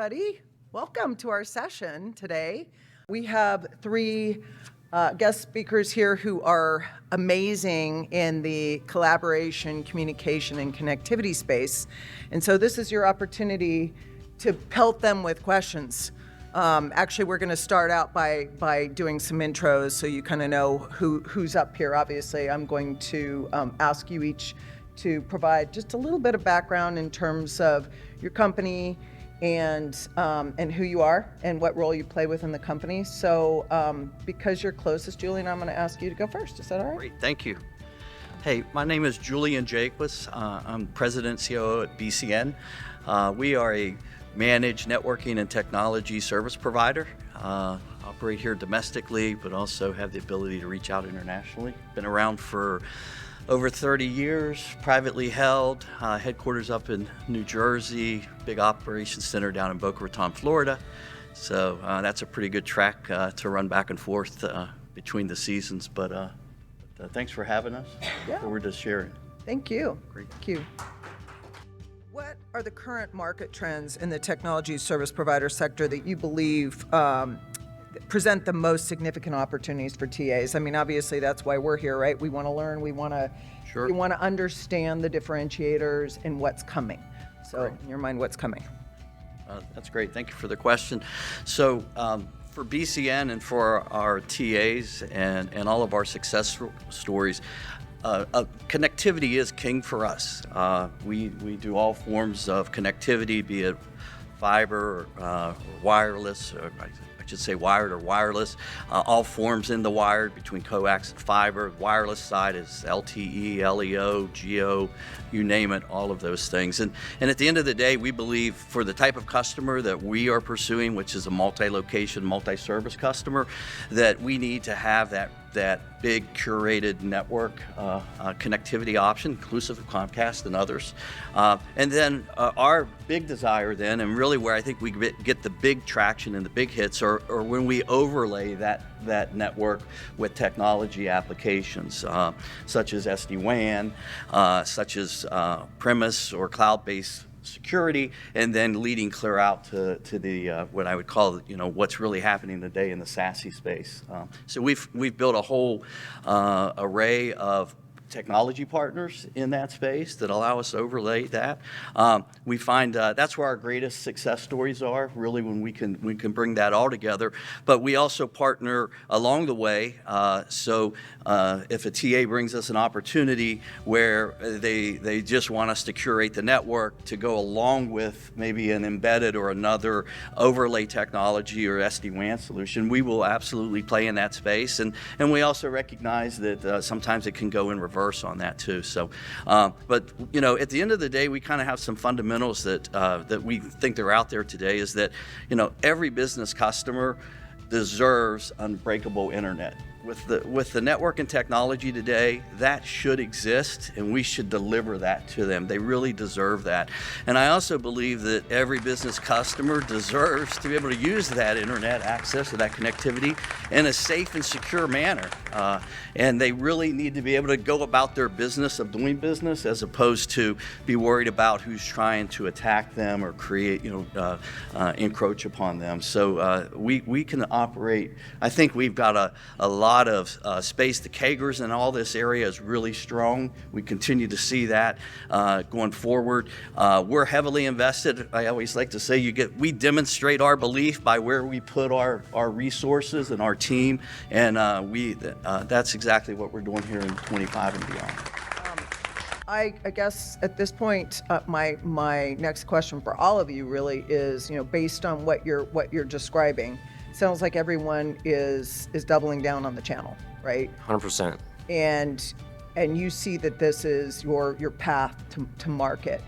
everybody. Welcome to our session today. We have three guest speakers here who are amazing in the collaboration, communication, and connectivity space. And so this is your opportunity to pelt them with questions. Actually, we're going to start out by doing some intros so you kind of know who's up here. Obviously, I'm going to ask you each to provide just a little bit of background in terms of your company and who you are and what role you play within the company. So because you're closest, Julian, I'm going to ask you to go first. Is that all right? Great, thank you. Hey, my name is Julian Jacquez. I'm President and COO at BCN. We are a managed networking and technology service provider. Operate here domestically, but also have the ability to reach out internationally. Been around for over 30 years, privately held, headquarters up in New Jersey, big operations center down in Boca Raton, Florida. So that's a pretty good track to run back and forth between the seasons. But thanks for having us. Yeah. Forward to sharing. Thank you. Great. Thank you. What are the current market trends in the technology service provider sector that you believe present the most significant opportunities for TAs? I mean, obviously that's why we're here, right? We want to learn, we want to understand the differentiators and what's coming. So Right. in your mind, what's coming? That's great. Thank you for the question. So for BCN and for our TAs and all of our success stories, connectivity is king for us. We do all forms of connectivity, be it fiber, or wireless, or I should say wired or wireless, all forms in the wired between coax and fiber. Wireless side is LTE, LEO, GEO, you name it, all of those things. And at the end of the day, we believe for the type of customer that we are pursuing, which is a multi-location, multi-service customer, that we need to have that big curated network connectivity option, inclusive of Comcast and others. And then our big desire then, and really where I think we get the big traction and the big hits are when we overlay that network with technology applications, such as SD-WAN, such as premise or cloud-based security, and then leading clear out to the what I would call, what's really happening today in the SASE space. So we've built a whole array of technology partners in that space that allow us to overlay that. We find that's where our greatest success stories are, really, when we can bring that all together. But we also partner along the way. So if a TA brings us an opportunity where they just want us to curate the network to go along with maybe an embedded or another overlay technology or SD-WAN solution, we will absolutely play in that space. And we also recognize that sometimes it can go in reverse on that too. So, but at the end of the day, we kind of have some fundamentals that we think they're out there today. Is that every business customer deserves unbreakable internet. With the network and technology today, that should exist, and we should deliver that to them. They really deserve that. And I also believe that every business customer deserves to be able to use that internet access or that connectivity in a safe and secure manner. And they really need to be able to go about their business of doing business as opposed to be worried about who's trying to attack them or create, encroach upon them. So we can operate. I think we've got a lot of space. The CAGRs in all this area is really strong. We continue to see that going forward. We're heavily invested. I always like to say we demonstrate our belief by where we put our resources and our team, and that's exactly what we're doing here in 25 and beyond. I guess at this point, my next question for all of you really is, based on what you're describing, sounds like everyone is doubling down on the channel, right? 100%. And you see that this is your path to market.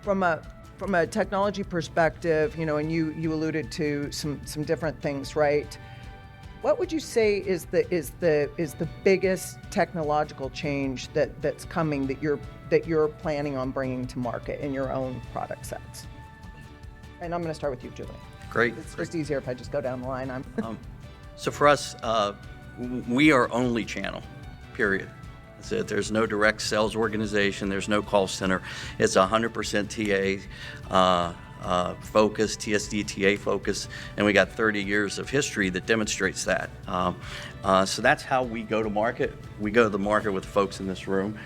From a technology perspective, and you alluded to some different things, right? What would you say is the biggest technological change that's coming that you're planning on bringing to market in your own product sets? And I'm going to start with you, Julie. Great. It's just easier if I just go down the line. So for us, we are only channel, period. That's it. There's no direct sales organization. There's no call center. It's 100% TA focus, TSD, TA focus, and we got 30 years of history that demonstrates that. So that's how we go to market. We go to the market with folks in this room.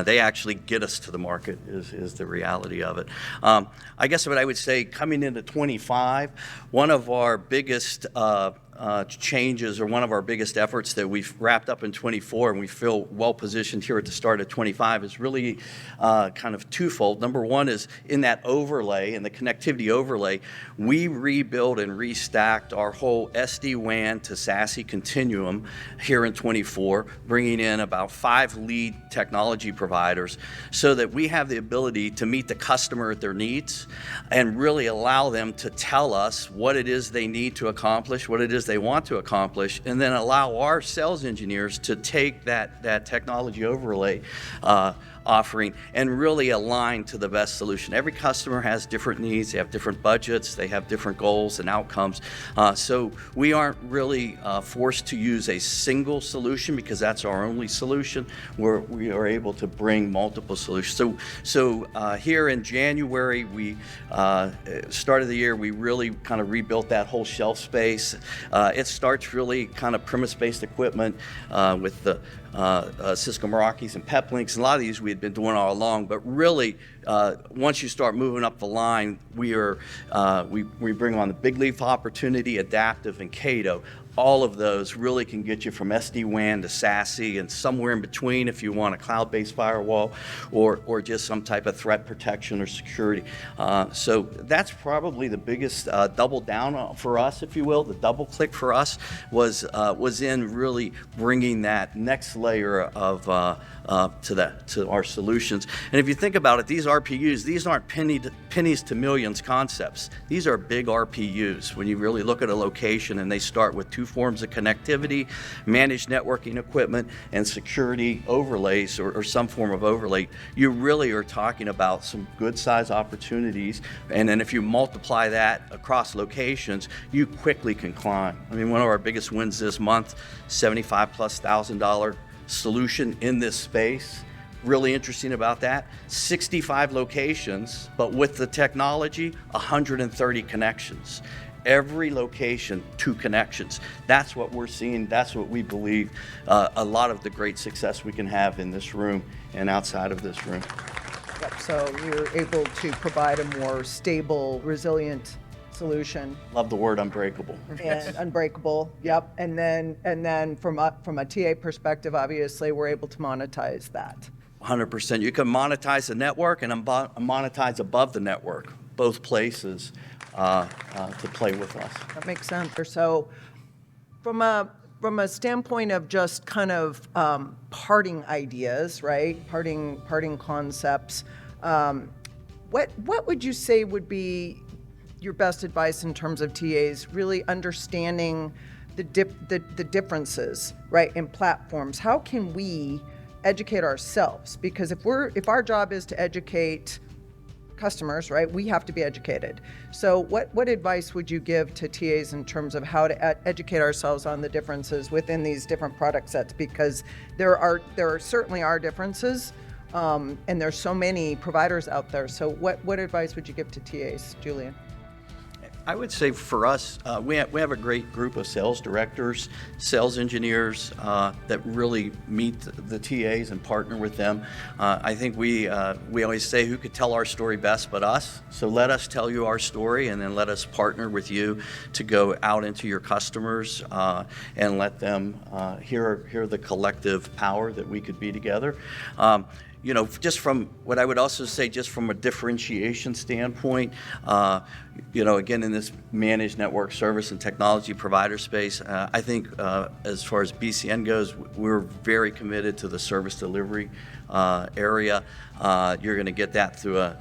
They actually get us to the market is the reality of it. I guess what I would say coming into 25, one of our biggest changes, or one of our biggest efforts that we've wrapped up in 24 and we feel well positioned here at the start of 25 is really kind of twofold. Number one is in that overlay, in the connectivity overlay, we rebuilt and restacked our whole SD-WAN to SASE continuum here in 24, bringing in about 5 lead technology providers so that we have the ability to meet the customer at their needs and really allow them to tell us what it is they need to accomplish, what it is they want to accomplish, and then allow our sales engineers to take that technology overlay offering and really align to the best solution. Every customer has different needs, they have different budgets, they have different goals and outcomes. So we aren't really forced to use a single solution because that's our only solution. We are able to bring multiple solutions. So here in January, we started the year, we really kind of rebuilt that whole shelf space. It starts really kind of premise-based equipment with the Cisco Meraki's and Peplinks. A lot of these we had been doing all along, but really once you start moving up the line, we bring on the Big Leaf Opportunity, Adaptive, and Cato. All of those really can get you from SD-WAN to SASE and somewhere in between if you want a cloud-based firewall or just some type of threat protection or security. So that's probably the biggest double down for us, if you will. The double click for us was in really bringing that next layer of to our solutions. And if you think about it, these RPUs, these aren't pennies to millions concepts. These are big RPUs when you really look at a location, and they start with 2 forms of connectivity, managed networking equipment, and security overlays or some form of overlay. You really are talking about some good size opportunities, and then if you multiply that across locations, you quickly can climb. I mean, one of our biggest wins this month, $75,000+ solution in this space. Really interesting about that, 65 locations, but with the technology, 130 connections. Every location, 2 connections. That's what we're seeing. That's what we believe a lot of the great success we can have in this room and outside of this room. Yep, so you're able to provide a more stable, resilient solution. Love the word unbreakable. And unbreakable, yep. And then from a TA perspective, obviously, we're able to monetize that. 100%. You can monetize the network and monetize above the network, both places to play with us. That makes sense. So from a standpoint of just kind of parting ideas, right? Parting concepts, what would you say would be your best advice in terms of TAs really understanding the differences, right, in platforms? How can we educate ourselves? Because if our job is to educate customers, right, we have to be educated. So what advice would you give to TAs in terms of how to educate ourselves on the differences within these different product sets? Because there certainly are differences, and there's so many providers out there. So what advice would you give to TAs, Julian? I would say for us, we have a great group of sales directors, sales engineers that really meet the TAs and partner with them. I think we always say, who could tell our story best but us? So let us tell you our story, and then let us partner with you to go out into your customers and let them hear the collective power that we could be together. You know, just from what I would also say, just from a differentiation standpoint, you know, again, in this managed network service and technology provider space, I think as far as BCN goes, we're very committed to the service delivery area. You're going to get that through a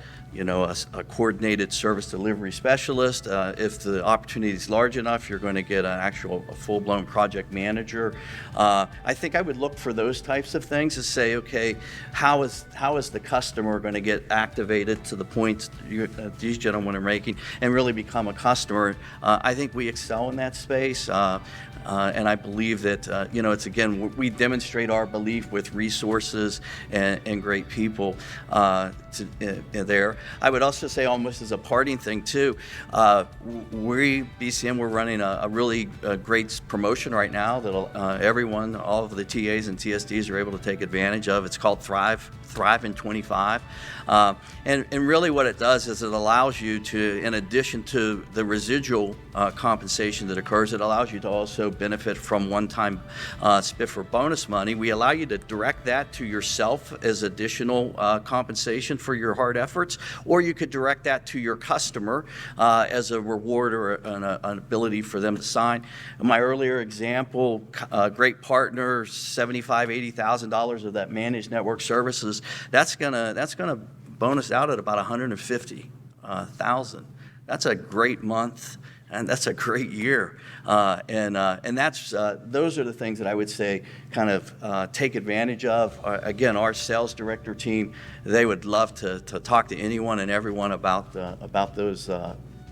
coordinated service delivery specialist. If the opportunity is large enough, you're going to get a full-blown project manager. I think I would look for those types of things to say, okay, how is the customer going to get activated to the point these gentlemen are making and really become a customer? I think we excel in that space. And I believe that, it's again, we demonstrate our belief with resources and great people there. I would also say, almost as a parting thing too, BCN, we're running a really great promotion right now that everyone, all of the TAs and TSDs are able to take advantage of. It's called Thrive in 25. And really what it does is it allows you to, in addition to the residual compensation that occurs, it allows you to also benefit from one-time spiff or bonus money. We allow you to direct that to yourself as additional compensation for your hard efforts, or you could direct that to your customer as a reward or an ability for them to sign. In my earlier example, great partner, $75,000, $80,000 of that managed network services, that's gonna bonus out at about $150,000. That's a great month, and that's a great year. And that's those are the things that I would say kind of take advantage of. Again, our sales director team, they would love to talk to anyone and everyone about those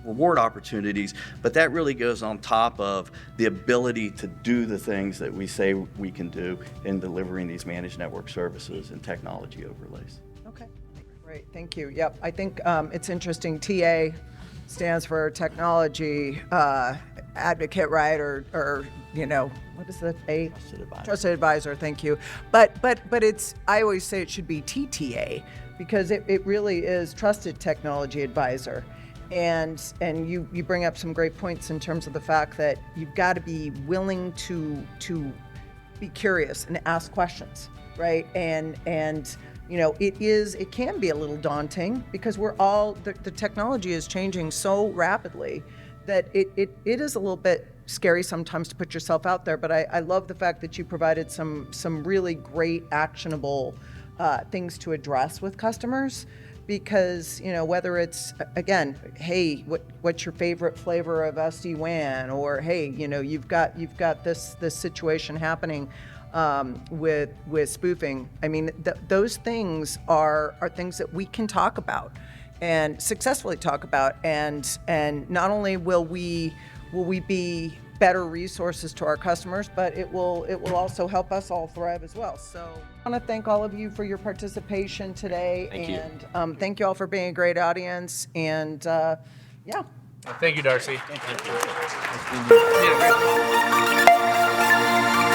reward opportunities, but that really goes on top of the ability to do the things that we say we can do in delivering these managed network services and technology overlays. Okay, great, thank you. Yep, I think it's interesting. TA stands for technology advocate, right? Or what is the A? Trusted advisor. Trusted advisor. Thank you. But it's, I always say it should be TTA, because it really is trusted technology advisor. And you bring up some great points in terms of the fact that you've got to be willing to be curious and ask questions, right? And it can be a little daunting, because the technology is changing so rapidly that it is a little bit scary sometimes to put yourself out there. But I love the fact that you provided some really great actionable things to address with customers. Because whether it's, again, hey, what's your favorite flavor of SD-WAN, or hey, you've got this situation happening with spoofing. I mean, those things are things that we can talk about and successfully talk about, and not only will we be better resources to our customers, but it will also help us all thrive as well. So I want to thank all of you for your participation today. Thank you. And thank you all for being a great audience. And yeah. Thank you, Darcy. Thank you. You did a great job.